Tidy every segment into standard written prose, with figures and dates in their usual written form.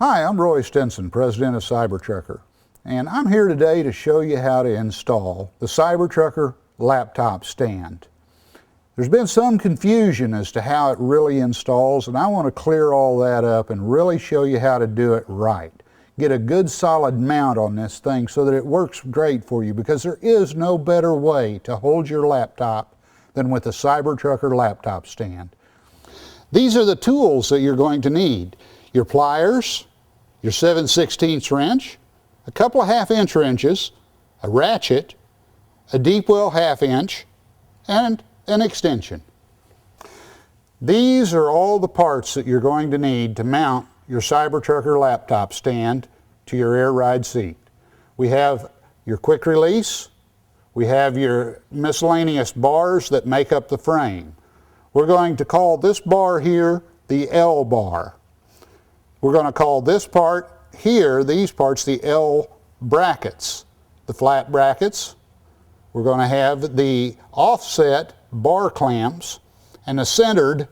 Hi, I'm Roy Stinson, President of Cybertrucker, and I'm here today to show you how to install the Cybertrucker laptop stand. There's been some confusion as to how it really installs, and I want to clear all that up and really show you how to do it right. Get a good solid mount on this thing so that it works great for you, because there is no better way to hold your laptop than with a Cybertrucker laptop stand. These are the tools that you're going to need. Your pliers, your 7/16 wrench, a couple of 1/2-inch wrenches, a ratchet, a deep well 1/2 inch, and an extension. These are all the parts that you're going to need to mount your Cybertrucker laptop stand to your air ride seat. We have your quick release, we have your miscellaneous bars that make up the frame. We're going to call this bar here the L bar. We're going to call this part here, these parts, the L brackets, the flat brackets. We're going to have the offset bar clamps and the centered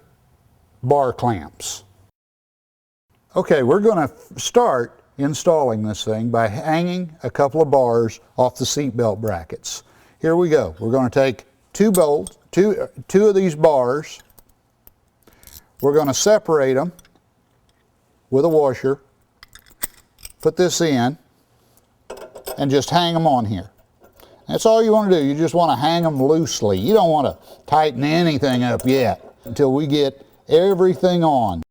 bar clamps. Okay, we're going to start installing this thing by hanging a couple of bars off the seat belt brackets. Here we go. We're going to take two of these bars. We're going to separate them with a washer, put this in, and just hang them on here. That's all you want to do. You just want to hang them loosely. You don't want to tighten anything up yet until we get everything on.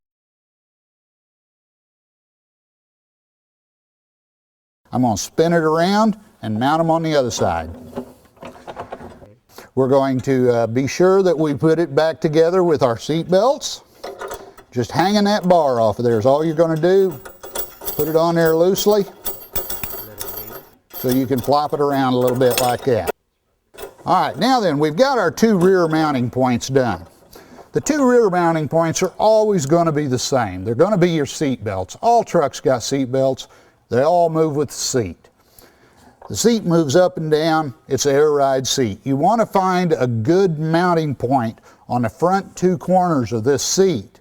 I'm going to spin it around and mount them on the other side. We're going to be sure that we put it back together with our seat belts. Just hanging that bar off of there is all you're going to do. Put it on there loosely so you can flop it around a little bit like that. All right, now then, we've got our two rear mounting points done. The two rear mounting points are always going to be the same. They're going to be your seat belts. All trucks got seat belts. They all move with the seat. The seat moves up and down. It's an air ride seat. You want to find a good mounting point on the front two corners of this seat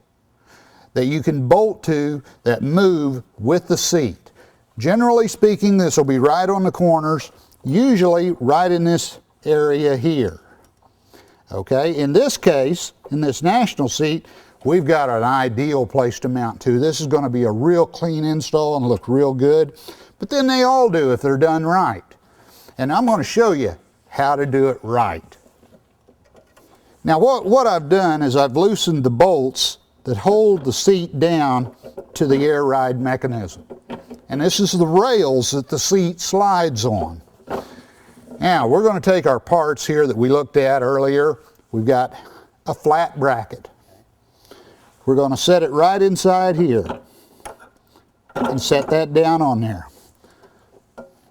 that you can bolt to that move with the seat. Generally speaking, this will be right on the corners, usually right in this area here. Okay, in this case, in this National seat, we've got an ideal place to mount to. This is going to be a real clean install and look real good, but then they all do if they're done right. And I'm going to show you how to do it right. Now what I've done is I've loosened the bolts that hold the seat down to the air ride mechanism. And this is the rails that the seat slides on. Now we're going to take our parts here that we looked at earlier. We've got a flat bracket. We're going to set it right inside here and set that down on there.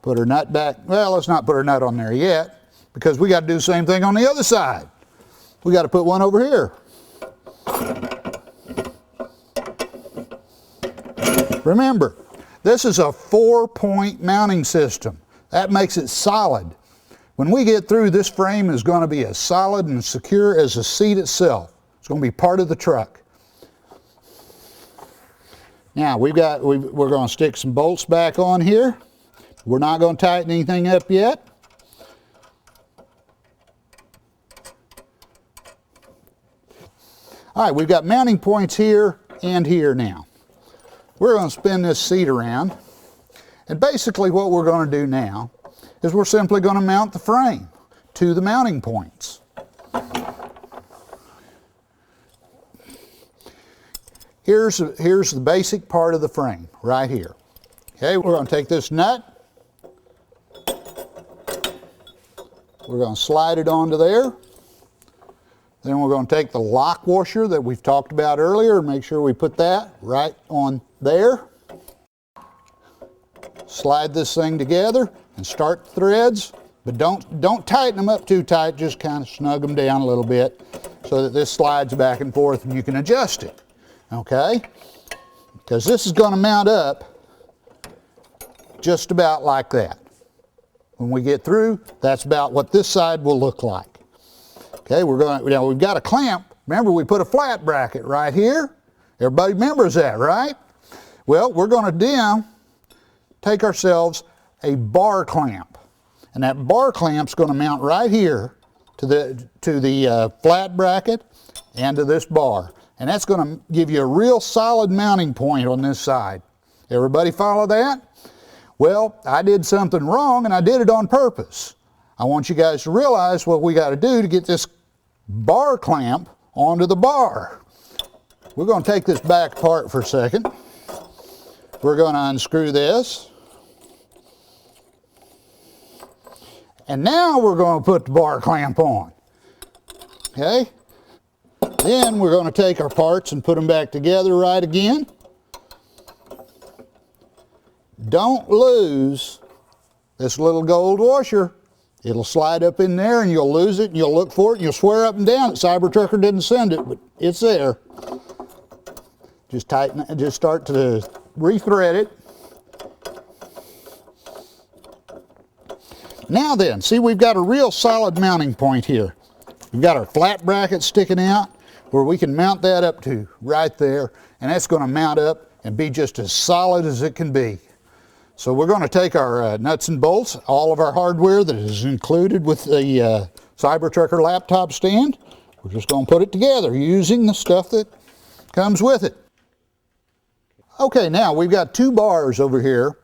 Put our nut back. Well, let's not put our nut on there yet, because we got to do the same thing on the other side. We got to put one over here. Remember, this is a 4-point mounting system. That makes it solid. When we get through, this frame is going to be as solid and secure as the seat itself. It's going to be part of the truck. Now we're going to stick some bolts back on here. We're not going to tighten anything up yet. All right, we've got mounting points here and here now. We're going to spin this seat around, and basically what we're going to do now is we're simply going to mount the frame to the mounting points. Here's the basic part of the frame right here. Okay, we're going to take this nut, we're going to slide it onto there. Then we're going to take the lock washer that we've talked about earlier and make sure we put that right on there. Slide this thing together and start the threads, but don't tighten them up too tight, just kind of snug them down a little bit so that this slides back and forth and you can adjust it. Okay? Because this is going to mount up just about like that. When we get through, that's about what this side will look like. Okay, we've got a clamp. Remember, we put a flat bracket right here. Everybody remembers that, right? Well, we're going to then take ourselves a bar clamp. And that bar clamp's going to mount right here to the flat bracket and to this bar. And that's going to give you a real solid mounting point on this side. Everybody follow that? Well, I did something wrong and I did it on purpose. I want you guys to realize what we got to do to get this bar clamp onto the bar. We're going to take this back apart for a second. We're going to unscrew this. And now we're going to put the bar clamp on. Okay? Then we're going to take our parts and put them back together right again. Don't lose this little gold washer. It'll slide up in there and you'll lose it and you'll look for it and you'll swear up and down that Cybertrucker didn't send it, but it's there. Just tighten it, just start to re-thread it. Now then, see, we've got a real solid mounting point here. We've got our flat bracket sticking out where we can mount that up to right there, and that's going to mount up and be just as solid as it can be. So we're going to take our nuts and bolts, all of our hardware that is included with the Cybertrucker laptop stand. We're just going to put it together using the stuff that comes with it. Okay, now we've got two bars over here